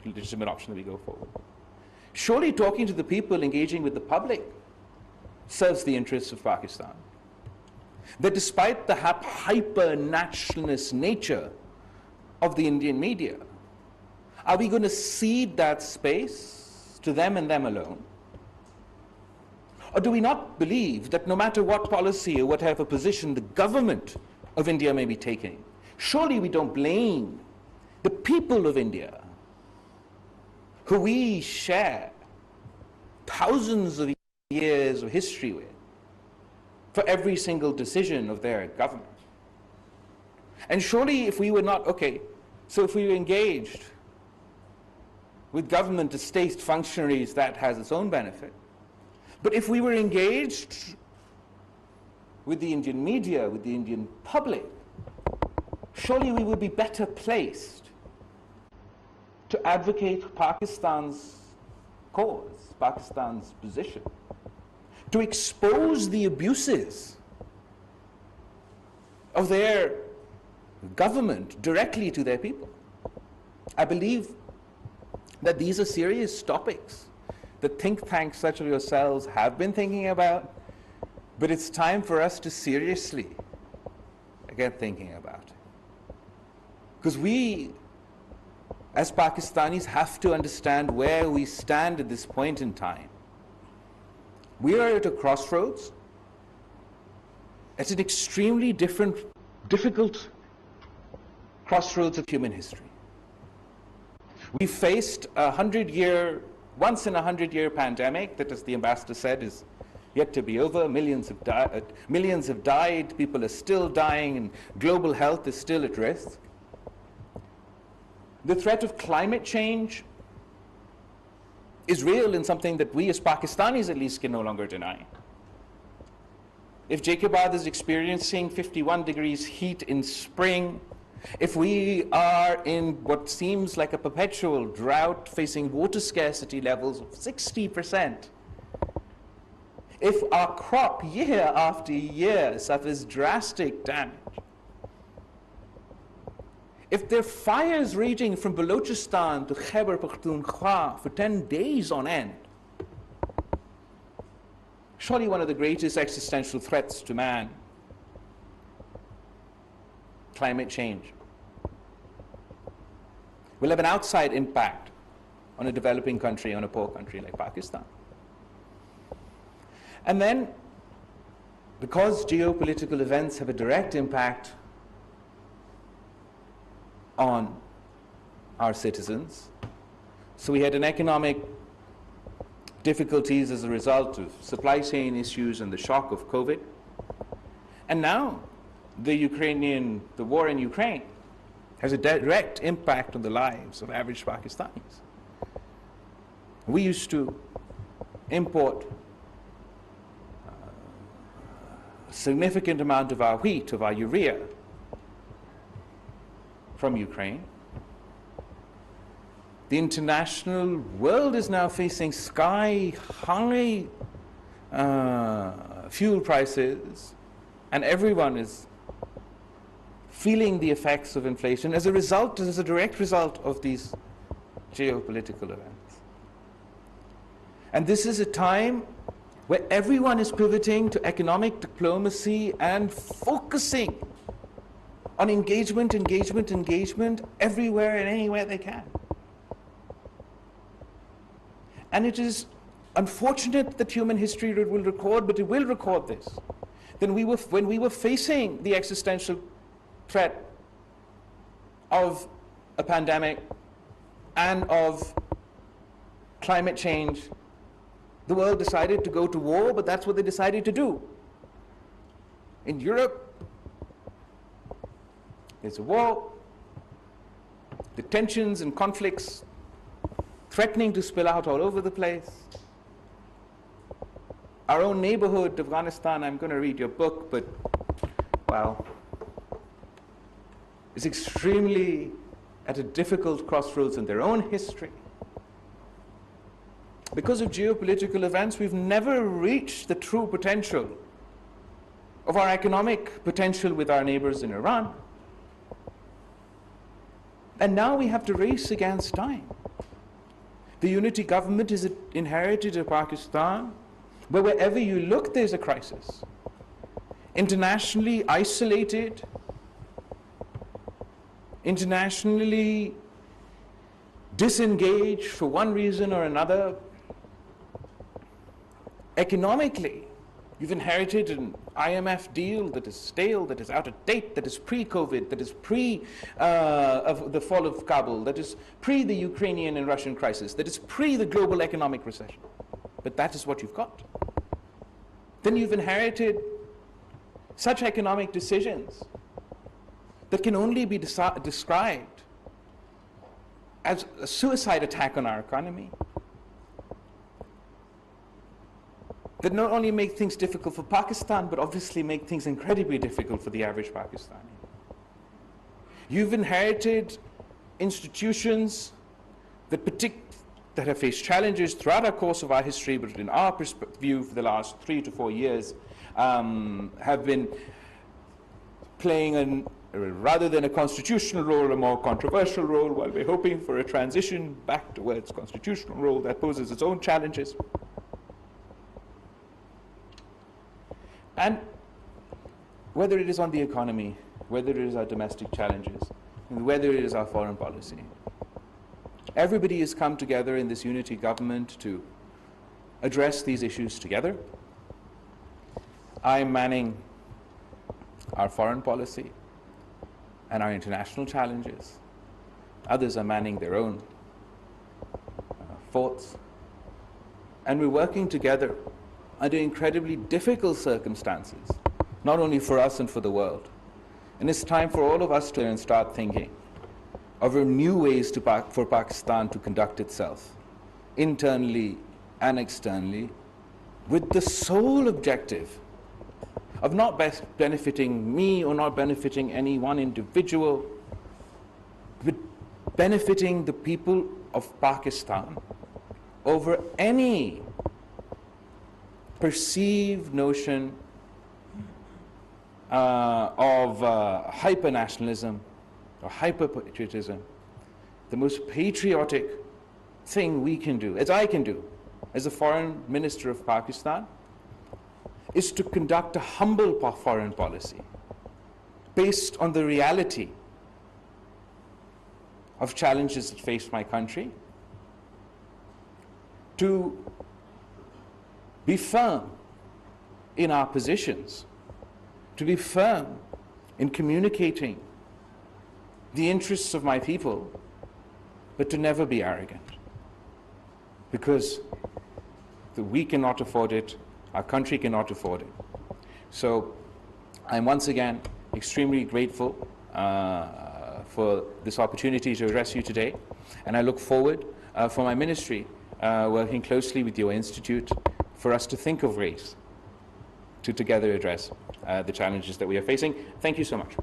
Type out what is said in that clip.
legitimate option that we go forward. Surely talking to the people, engaging with the public, serves the interests of Pakistan. That despite the hyper-nationalist nature of the Indian media, are we going to cede that space to them and them alone? Or do we not believe that no matter what policy or whatever position the government of India may be taking, surely we don't blame the people of India, who we share thousands of years of history with, for every single decision of their government? And surely if we were not, okay, so if we were engaged with government as state functionaries, that has its own benefit. But if we were engaged with the Indian media, with the Indian public, surely we would be better placed to advocate Pakistan's cause, Pakistan's position, to expose the abuses of their government directly to their people. I believe that these are serious topics that think tanks such as yourselves have been thinking about, but it's time for us to seriously get thinking about it. Because we, as Pakistanis, have to understand where we stand at this point in time. We are at a crossroads. It's an extremely difficult crossroads of human history. We faced a once in a 100-year pandemic that, as the ambassador said, is yet to be over. Millions have died, people are still dying, and global health is still at risk. The threat of climate change is real and something that we as Pakistanis at least can no longer deny. If Jacobabad is experiencing 51 degrees heat in spring, if we are in what seems like a perpetual drought facing water scarcity levels of 60%, if our crop year after year suffers drastic damage, if there are fires raging from Balochistan to Khyber Pakhtunkhwa for 10 days on end, surely one of the greatest existential threats to man, climate change, will have an outside impact on a developing country, on a poor country like Pakistan. And then, because geopolitical events have a direct impact on our citizens, so we had an economic difficulties as a result of supply chain issues and the shock of COVID. And now, the war in Ukraine has a direct impact on the lives of average Pakistanis. We used to import a significant amount of our wheat, of our urea, from Ukraine. The international world is now facing sky-high fuel prices, and everyone is feeling the effects of inflation as a direct result of these geopolitical events. And this is a time where everyone is pivoting to economic diplomacy and focusing on engagement everywhere and anywhere they can. And it is unfortunate that human history will record, but it will record this. When we were facing the existential threat of a pandemic and of climate change, the world decided to go to war, but that's what they decided to do. In Europe, there's a war, the tensions and conflicts threatening to spill out all over the place. Our own neighborhood, Afghanistan, I'm going to read your book, but, well, is extremely at a difficult crossroads in their own history. Because of geopolitical events, we've never reached the true potential of our economic potential with our neighbors in Iran. And now we have to race against time. The unity government is inherited in Pakistan, where wherever you look, there's a crisis. Internationally isolated, internationally disengaged for one reason or another. Economically, you've inherited an IMF deal that is stale, that is out of date, that is pre-COVID, that is of the fall of Kabul, that is pre the Ukrainian and Russian crisis, that is pre the global economic recession. But that is what you've got. Then you've inherited such economic decisions that can only be described as a suicide attack on our economy, that not only make things difficult for Pakistan, but obviously make things incredibly difficult for the average Pakistani. You've inherited institutions that have faced challenges throughout our course of our history, but in our view for the last 3 to 4 years, have been playing rather than a constitutional role, a more controversial role, while we're hoping for a transition back towards constitutional role that poses its own challenges. And whether it is on the economy, whether it is our domestic challenges, and whether it is our foreign policy, everybody has come together in this unity government to address these issues together. I'm manning our foreign policy and our international challenges. Others are manning their own forts. And we're working together under incredibly difficult circumstances, not only for us and for the world. And it's time for all of us to start thinking of new ways for Pakistan to conduct itself, internally and externally, with the sole objective of not benefiting me or not benefiting any one individual, but benefiting the people of Pakistan over any perceived notion of hyper-nationalism or hyper-patriotism. The most patriotic thing we can do, as I can do, as the Foreign Minister of Pakistan, is to conduct a humble foreign policy based on the reality of challenges that face my country, to be firm in our positions, to be firm in communicating the interests of my people, but to never be arrogant. Because we cannot afford it, our country cannot afford it. So I'm once again extremely grateful for this opportunity to address you today, and I look forward for my ministry working closely with your institute for us to think of ways to together address the challenges that we are facing. Thank you so much.